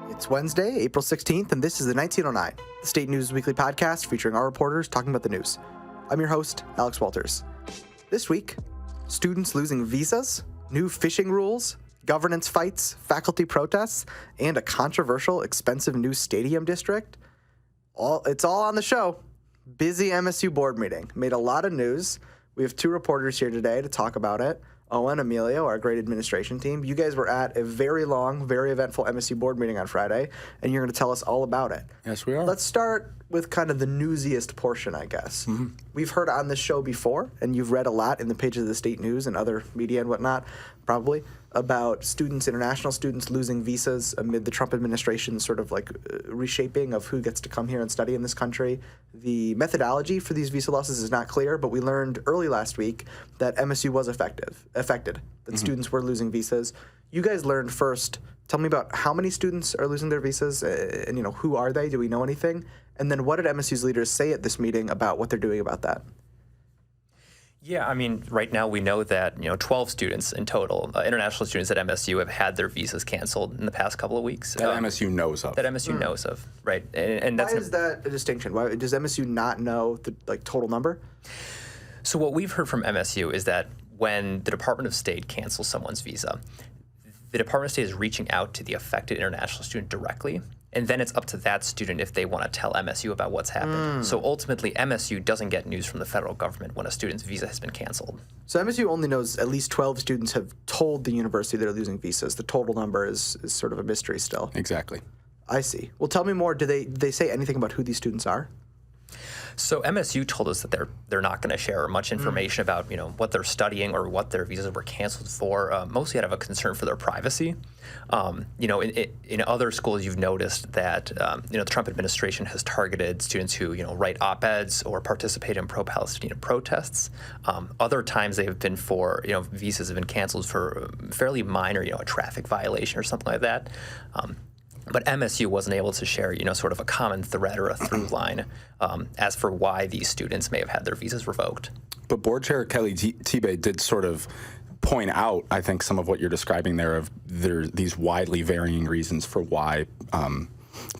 It's Wednesday, April 16th, and this is the 1909, the State News Weekly podcast featuring our reporters talking about the news. I'm your host, Alex Walters. This week, students losing visas, new fishing rules, governance fights, faculty protests, and a controversial, expensive new stadium district. It's all on the show. Busy MSU board meeting. Made a lot of news. We have two reporters here today to talk about it. Owen, Emilio, our great administration team. You guys were at a very long, very eventful MSU board meeting on Friday, and you're going to tell us all about it. Yes, we are. Let's start with kind of the newsiest portion, I guess. Mm-hmm. We've heard on this show before, and you've read a lot in the pages of the State News and other media and whatnot, probably, about students, international students losing visas amid the Trump administration's sort of like reshaping of who gets to come here and study in this country. The methodology for these visa losses is not clear, but we learned early last week that MSU was affected, that students were losing visas. You guys learned first. Tell me about how many students are losing their visas, and who are they? Do we know anything? And then what did MSU's leaders say at this meeting about what they're doing about that? Yeah, I mean, right now we know that 12 students in total, international students at MSU, have had their visas canceled in the past couple of weeks. That MSU knows of. That MSU knows of, right? And that's why is that a distinction? Why does MSU not know the total number? So what we've heard from MSU is that when the Department of State cancels someone's visa, the Department of State is reaching out to the affected international student directly, and then it's up to that student if they want to tell MSU about what's happened. So ultimately, MSU doesn't get news from the federal government when a student's visa has been canceled. So MSU only knows at least 12 students have told the university they're losing visas. The total number is sort of a mystery still. Exactly. I see. Well, tell me more. Do they say anything about who these students are? So MSU told us that they're not going to share much information about what they're studying or what their visas were canceled for, mostly out of a concern for their privacy. In other schools, you've noticed that the Trump administration has targeted students who write op-eds or participate in pro-Palestinian protests. Other times they've been for visas have been canceled for fairly minor a traffic violation or something like that. But MSU wasn't able to share, sort of a common thread or a through line as for why these students may have had their visas revoked. But Board Chair Kelly Tibet did sort of point out, I think, some of what you're describing there of these widely varying reasons for why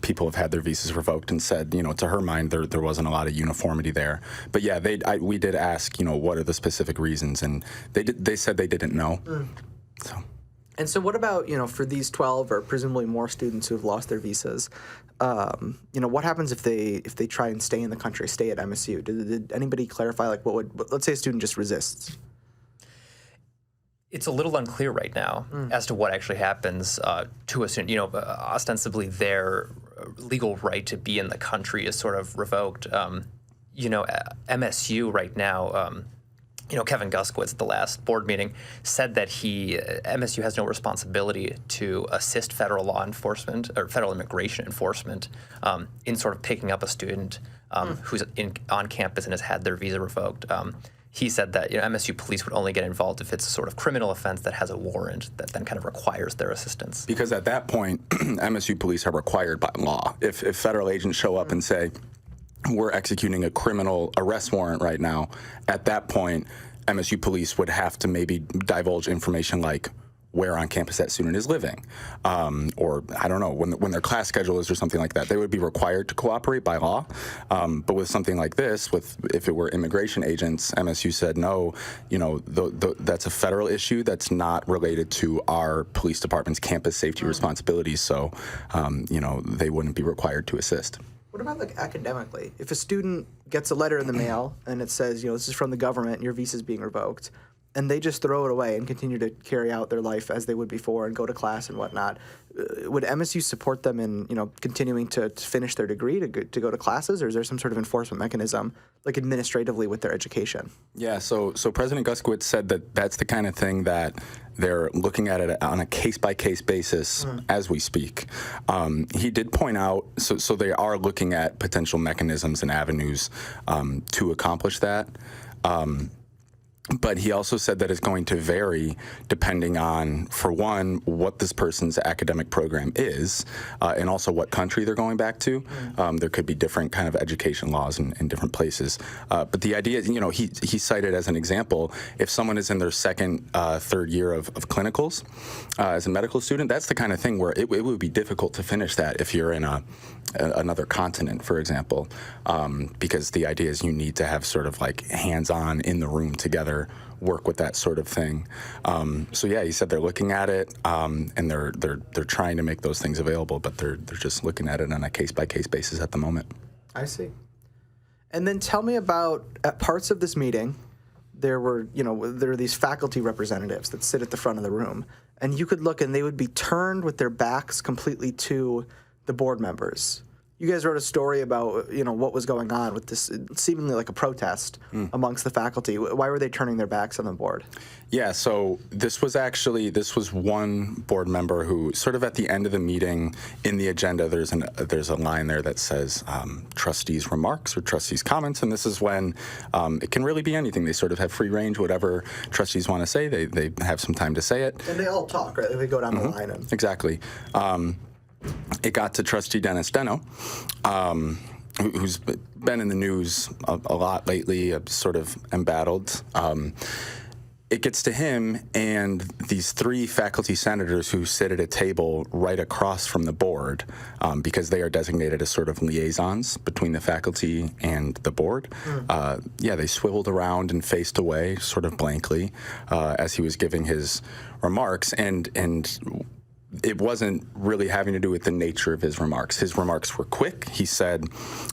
people have had their visas revoked, and said, to her mind, there wasn't a lot of uniformity there. But yeah, we did ask, what are the specific reasons, and they said they didn't know. So. And so what about, for these 12 or presumably more students who have lost their visas, what happens if they try and stay in the country, stay at MSU? Did anybody clarify, let's say a student just resists? It's a little unclear right now as to what actually happens to a student. Ostensibly their legal right to be in the country is sort of revoked. MSU right now, Kevin Guskowitz at the last board meeting said that MSU has no responsibility to assist federal law enforcement or federal immigration enforcement in sort of picking up a student who's on campus and has had their visa revoked. He said that MSU police would only get involved if it's a sort of criminal offense that has a warrant that then kind of requires their assistance. Because at that point, MSU police are required by law. If federal agents show up and say, we're executing a criminal arrest warrant right now, at that point, MSU police would have to maybe divulge information like where on campus that student is living, or I don't know, when their class schedule is or something like that. They would be required to cooperate by law. But with something like this, if it were immigration agents, MSU said, no, that's a federal issue that's not related to our police department's campus safety responsibilities, so, they wouldn't be required to assist. What about academically? If a student gets a letter in the mail and it says, this is from the government and your visa is being revoked, and they just throw it away and continue to carry out their life as they would before and go to class and whatnot, would MSU support them in, continuing to finish their degree, to go to classes, or is there some sort of enforcement mechanism, administratively with their education? Yeah, so President Guskowitz said that that's the kind of thing that they're looking at it on a case-by-case basis as we speak. He did point out, so they are looking at potential mechanisms and avenues to accomplish that. But he also said that it's going to vary depending on, for one, what this person's academic program is, and also what country they're going back to. There could be different kind of education laws in different places. But the idea is, he cited as an example, if someone is in their second, third year of clinicals as a medical student, that's the kind of thing where it would be difficult to finish that if you're in another continent, for example, because the idea is you need to have sort of like hands-on in the room together, work with that sort of thing. So yeah, he said they're looking at it, and they're trying to make those things available, but they're just looking at it on a case-by-case basis at the moment. I see. And then tell me about, at parts of this meeting, there were these faculty representatives that sit at the front of the room, and you could look and they would be turned with their backs completely to the board members. You guys wrote a story about, what was going on with this seemingly like a protest amongst the faculty. Why were they turning their backs on the board? Yeah, so this was one board member who sort of at the end of the meeting in the agenda, there's a line there that says trustees' remarks or trustees' comments, and this is when it can really be anything. They sort of have free range, whatever trustees want to say, they have some time to say it. And they all talk, right? They go down the line. Exactly. It got to Trustee Dennis Deno, who's been in the news a lot lately, sort of embattled. It gets to him and these three faculty senators who sit at a table right across from the board, because they are designated as sort of liaisons between the faculty and the board. They swiveled around and faced away sort of blankly as he was giving his remarks, and it wasn't really having to do with the nature of his remarks. His remarks were quick. He said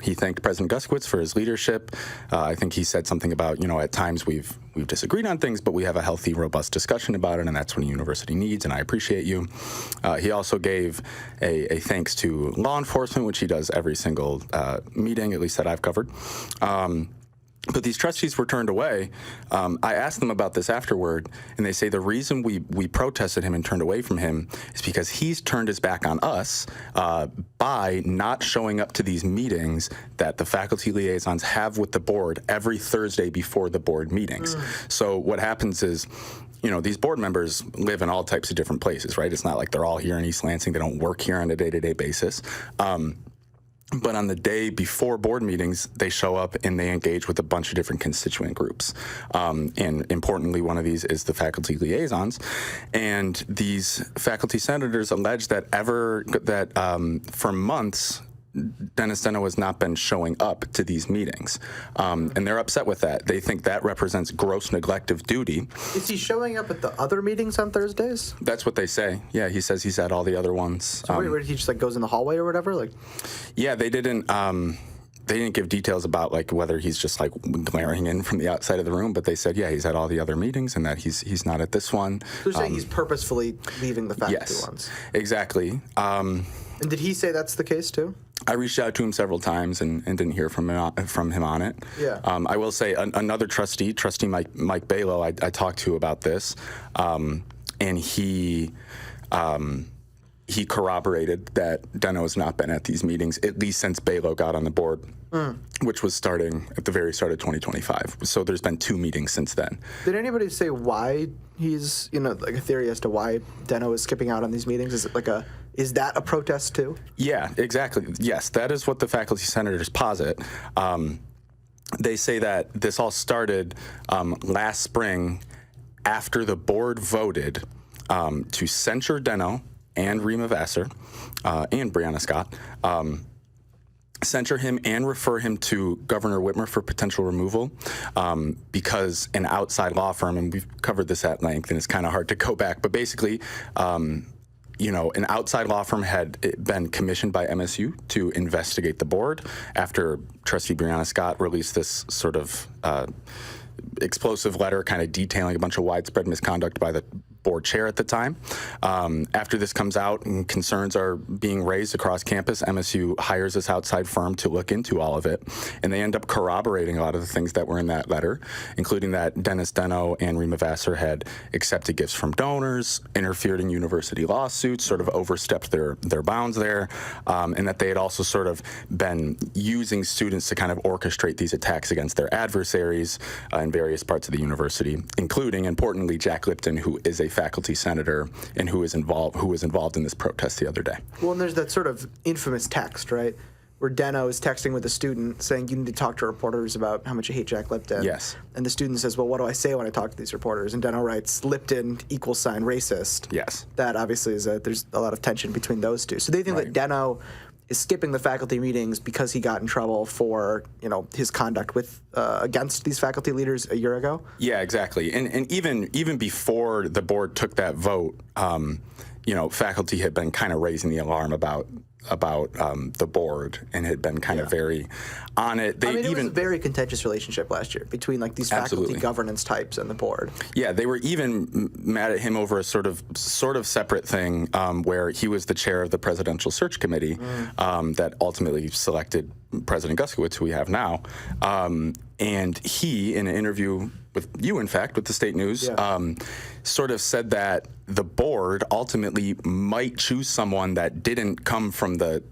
he thanked President Guskiewicz for his leadership. I think he said something about, at times we've disagreed on things, but we have a healthy, robust discussion about it, and that's what a university needs, and I appreciate you. He also gave a thanks to law enforcement, which he does every single meeting, at least that I've covered. But these trustees were turned away. I asked them about this afterward, and they say the reason we protested him and turned away from him is because he's turned his back on us by not showing up to these meetings that the faculty liaisons have with the board every Thursday before the board meetings. So what happens is, these board members live in all types of different places, right? It's not like they're all here in East Lansing. They don't work here on a day-to-day basis. But on the day before board meetings, they show up and they engage with a bunch of different constituent groups. And importantly, one of these is the faculty liaisons. And these faculty senators allege that for months, Dennis Deno has not been showing up to these meetings. And they're upset with that. They think that represents gross neglect of duty. Is he showing up at the other meetings on Thursdays? That's what they say. Yeah, he says he's at all the other ones. So where he just goes in the hallway or whatever? Yeah, they didn't give details about whether he's just glaring in from the outside of the room, but they said, yeah, he's at all the other meetings and that he's not at this one. So they're saying he's purposefully leaving the faculty yes, ones. Exactly. And did he say that's the case too? I reached out to him several times and didn't hear from him on it. Yeah. I will say another trustee Mike Balo, I talked to about this, and he corroborated that Deno has not been at these meetings, at least since Balo got on the board, which was starting at the very start of 2025. So there's been 2 meetings since then. Did anybody say why he's, a theory as to why Deno is skipping out on these meetings? Is it is that a protest too? Yeah, exactly. Yes, that is what the faculty senators posit. They say that this all started last spring after the board voted to censure Deno and Rima Vassar and Brianna Scott, censure him and refer him to Governor Whitmer for potential removal because an outside law firm, and we've covered this at length and it's kind of hard to go back, but basically, an outside law firm had been commissioned by MSU to investigate the board after Trustee Brianna Scott released this sort of explosive letter kind of detailing a bunch of widespread misconduct by the board chair at the time. After this comes out and concerns are being raised across campus, MSU hires this outside firm to look into all of it, and they end up corroborating a lot of the things that were in that letter, including that Dennis Deno and Rima Vassar had accepted gifts from donors, interfered in university lawsuits, sort of overstepped their bounds there, and that they had also sort of been using students to kind of orchestrate these attacks against their adversaries in various parts of the university, including, importantly, Jack Lipton, who is a faculty senator and who was involved in this protest the other day. Well, and there's that sort of infamous text, right, where Deno is texting with a student saying, you need to talk to reporters about how much you hate Jack Lipton. Yes. And the student says, well, what do I say when I talk to these reporters? And Deno writes, Lipton = racist. Yes. That obviously is there's a lot of tension between those two. So they think that Deno is skipping the faculty meetings because he got in trouble for, his conduct with against these faculty leaders a year ago. Yeah, exactly. And even before the board took that vote, faculty had been kind of raising the alarm about the board and had been kind of very on it. It was a very contentious relationship last year between these faculty governance types and the board. Yeah, they were even mad at him over a sort of separate thing where he was the chair of the presidential search committee that ultimately selected President Guskiewicz, who we have now. And he, in an interview with you, in fact, with the State News, sort of said that the board ultimately might choose someone that didn't come from the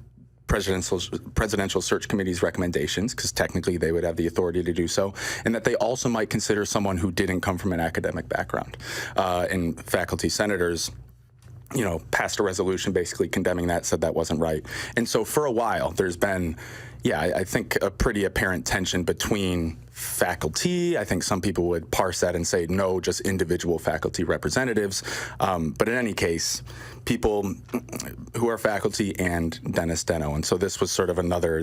presidential search committee's recommendations, because technically they would have the authority to do so, and that they also might consider someone who didn't come from an academic background. And faculty senators passed a resolution basically condemning that, said that wasn't right. And so for a while, there's been, I think a pretty apparent tension between faculty. I think some people would parse that and say, no, just individual faculty representatives. But in any case, people who are faculty and Dennis Deno. And so this was sort of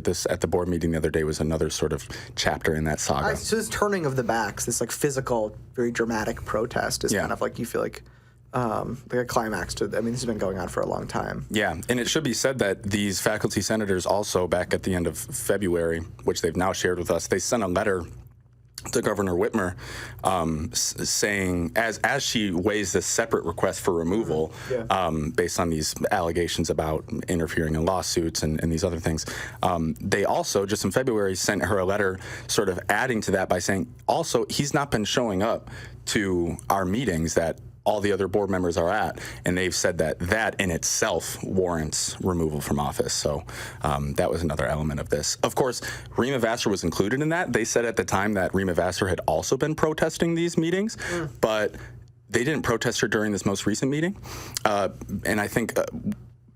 this at the board meeting the other day was another sort of chapter in that saga. So this turning of the backs, this physical, very dramatic protest is kind of you feel like a climax to. This has been going on for a long time. Yeah, and it should be said that these faculty senators also, back at the end of February, which they've now shared with us, they sent a letter to Governor Whitmer saying, as she weighs this separate request for removal based on these allegations about interfering in lawsuits and these other things, they also, just in February, sent her a letter sort of adding to that by saying, also, he's not been showing up to our meetings that all the other board members are at, and they've said that in itself warrants removal from office. So that was another element of this. Of course, Rima Vassar was included in that. They said at the time that Rima Vassar had also been protesting these meetings, but they didn't protest her during this most recent meeting. And I think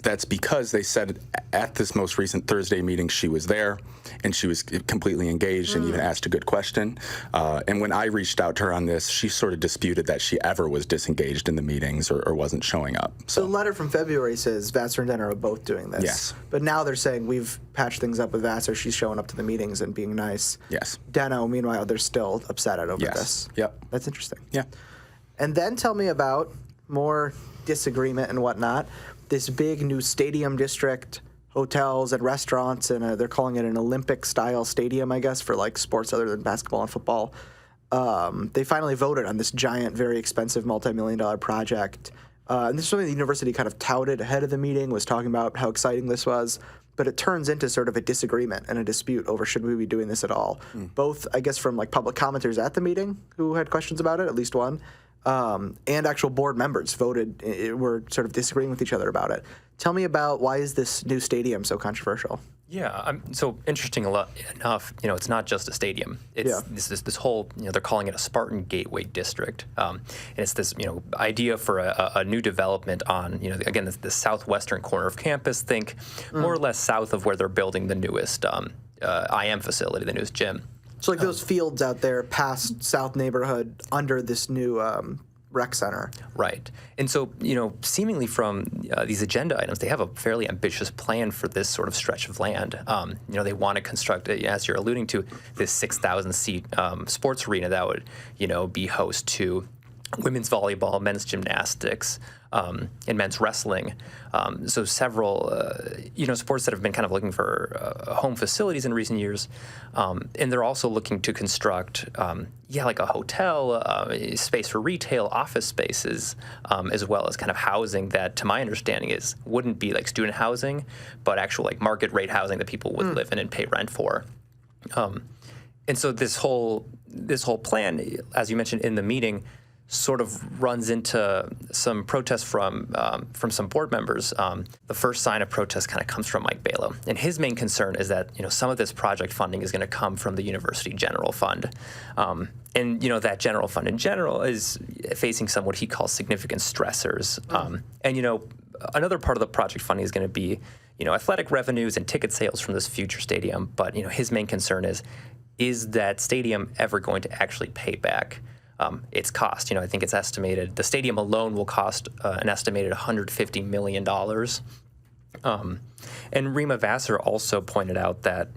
that's because they said at this most recent Thursday meeting she was there and she was completely engaged and even asked a good question. And when I reached out to her on this, she sort of disputed that she ever was disengaged in the meetings or wasn't showing up. So the letter from February says Vassar and Deno are both doing this. Yes. But now they're saying we've patched things up with Vassar. She's showing up to the meetings and being nice. Yes. Deno, meanwhile, they're still upset over this. Yep. That's interesting. Yeah. And then tell me about more disagreement and whatnot. This big new stadium district, hotels and restaurants, and they're calling it an Olympic-style stadium, I guess, for sports other than basketball and football. They finally voted on this giant, very expensive, multi-million-dollar project. And this is something the university kind of touted ahead of the meeting, was talking about how exciting this was. But it turns into sort of a disagreement and a dispute over should we be doing this at all. Both, I guess, from public commenters at the meeting who had questions about it, at least one, and actual board members were sort of disagreeing with each other about it. Tell me about why is this new stadium so controversial? Yeah, so interesting enough, it's not just a stadium. It's this whole, they're calling it a Spartan Gateway District. And it's this, idea for a new development on, again, the southwestern corner of campus, think more or less south of where they're building the newest IM facility, the newest gym. So those fields out there past South neighborhood under this new rec center. Right. And so, seemingly from these agenda items, they have a fairly ambitious plan for this sort of stretch of land. They want to construct, as you're alluding to, this 6,000-seat sports arena that would, be host to women's volleyball, men's gymnastics, and men's wrestling. So several, sports that have been kind of looking for home facilities in recent years. And they're also looking to construct, like a hotel, space for retail, office spaces, as well as kind of housing that, to my understanding, wouldn't be like student housing, but actual like market rate housing that people would live in and pay rent for. And so this whole plan, as you mentioned in the meeting, sort of runs into some protests from some board members. The first sign of protest kind of comes from Mike Balo, and his main concern is that some of this project funding is going to come from the University General Fund, and that general fund in general is facing some what he calls significant stressors. And another part of the project funding is going to be athletic revenues and ticket sales from this future stadium. But his main concern is that stadium ever going to actually pay back its cost? I think it's estimated the stadium alone will cost an estimated $150 million. And Rima Vassar also pointed out that,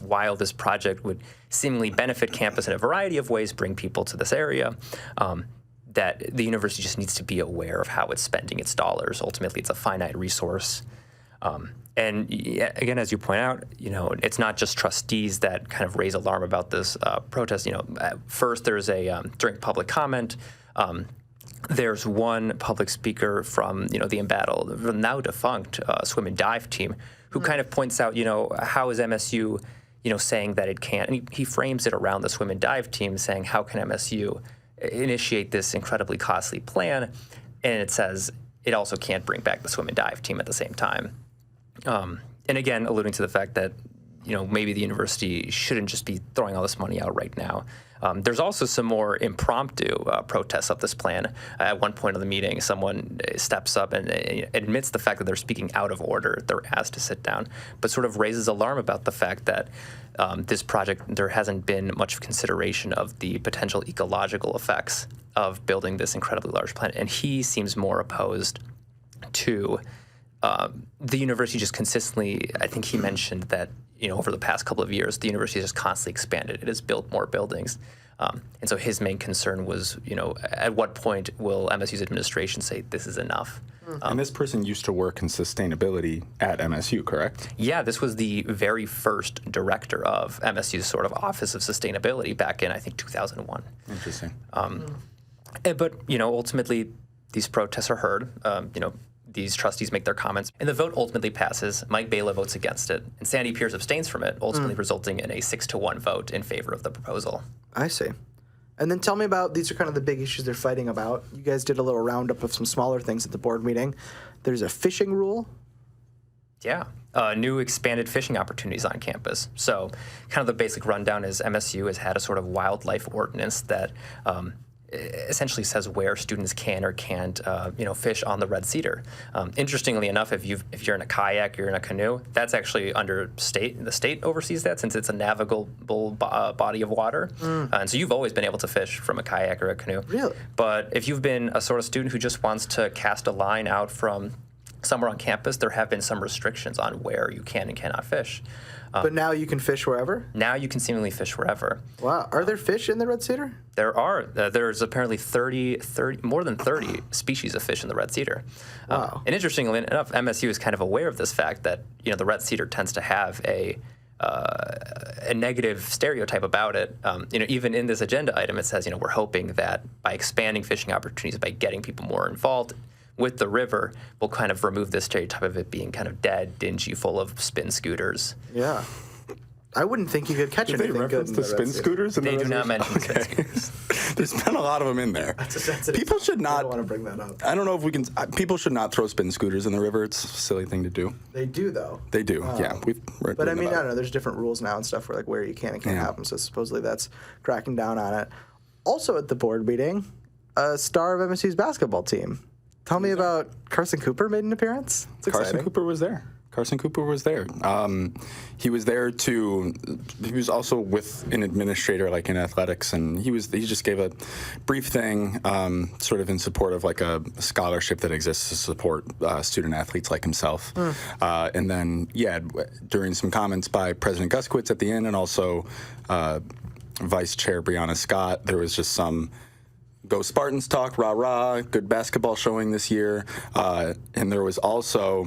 while this project would seemingly benefit campus in a variety of ways, bring people to this area, that the university just needs to be aware of how it's spending its dollars. Ultimately, it's a finite resource. And again, as you point out, it's not just trustees that kind of raise alarm about this protest. First there's during public comment, there's one public speaker from the embattled, the now defunct swim and dive team, who kind of points out, how is MSU, saying that it can't, and he frames it around the swim and dive team, saying how can MSU initiate this incredibly costly plan, and it says it also can't bring back the swim and dive team at the same time. And again, alluding to the fact that, maybe the university shouldn't just be throwing all this money out right now. There's also some more impromptu protests of this plan. At one point of the meeting, someone steps up and admits the fact that they're speaking out of order. They're asked to sit down, but sort of raises alarm about the fact that this project, there hasn't been much consideration of the potential ecological effects of building this incredibly large plant. And he seems more opposed to the university just consistently, I think he mentioned that, over the past couple of years, the university has just constantly expanded. It has built more buildings. And so his main concern was, at what point will MSU's administration say this is enough? And this person used to work in sustainability at MSU, correct? Yeah, this was the very first director of MSU's sort of Office of Sustainability back in, I think, 2001. Interesting. But, ultimately, these protests are heard. These trustees make their comments, and the vote ultimately passes. Mike Balo votes against it, and Sandy Pierce abstains from it, ultimately resulting in a 6-1 vote in favor of the proposal. I see. And then tell me about, these are kind of the big issues they're fighting about. You guys did a little roundup of some smaller things at the board meeting. There's a fishing rule. Yeah. New expanded fishing opportunities on campus. So kind of the basic rundown is MSU has had a sort of wildlife ordinance that essentially says where students can or can't, fish on the Red Cedar. Interestingly enough, if you're in a kayak, you're in a canoe, that's actually under state. The state oversees that since it's a navigable body of water, and so you've always been able to fish from a kayak or a canoe. Really? But if you've been a sort of student who just wants to cast a line out from somewhere on campus, there have been some restrictions on where you can and cannot fish. But now you can fish wherever? Now you can seemingly fish wherever. Wow. Are there fish in the Red Cedar? There are. There's apparently more than 30 species of fish in the Red Cedar. Wow. And interestingly enough, MSU is kind of aware of this fact that, the Red Cedar tends to have a negative stereotype about it. Even in this agenda item, it says, we're hoping that by expanding fishing opportunities, by getting people more involved with the river, we'll kind of remove this stereotype of it being kind of dead, dingy, full of spin scooters. Yeah. I wouldn't think you could catch anything good in reference the the Red spin Cedar. scooters? They do not mention spin scooters. There's been a lot of them in there. That's a sensitive People should I not. don't want to bring that up. I don't know if we can. People should not throw spin scooters in the river. It's a silly thing to do. They do, though. They do. Yeah. But I mean, I don't know. There's different rules now and stuff where you can and can't happen. So supposedly that's cracking down on it. Also at the board meeting, a star of MSU's basketball team. Tell me about Carson Cooper made an appearance. It's exciting. Carson Cooper was there. He was there he was also with an administrator like in athletics, and he just gave a brief thing sort of in support of like a scholarship that exists to support student athletes like himself. And then, during some comments by President Guskiewicz at the end and also Vice Chair Brianna Scott, there was just some Go Spartans talk, rah rah, good basketball showing this year. And there was also,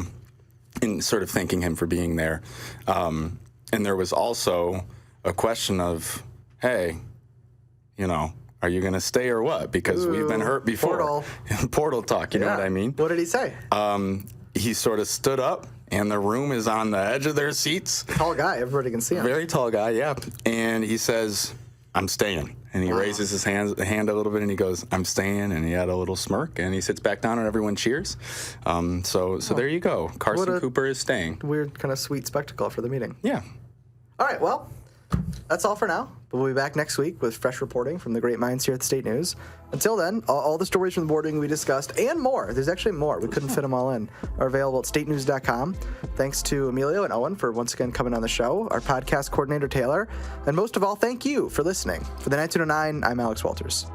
in sort of thanking him for being there, and there was also a question of, hey, you know, are you going to stay or what? Because we've been hurt before. Portal. Portal talk, you know what I mean? What did he say? He sort of stood up, and the room is on the edge of their seats. Tall guy. Everybody can see him. Very tall guy, yeah. And he says, I'm staying. And he raises his hand a little bit, and he goes, I'm staying. And he had a little smirk, and he sits back down, and everyone cheers. So there you go. Carson Cooper is staying. Weird, kind of sweet spectacle for the meeting. Yeah. All right, well, that's all for now. But we'll be back next week with fresh reporting from the great minds here at the State News. Until then, all the stories from the board meeting we discussed and more, there's actually more, we couldn't fit them all in, are available at statenews.com. Thanks to Emilio and Owen for once again coming on the show, our podcast coordinator, Taylor, and most of all, thank you for listening. For the 1909, I'm Alex Walters.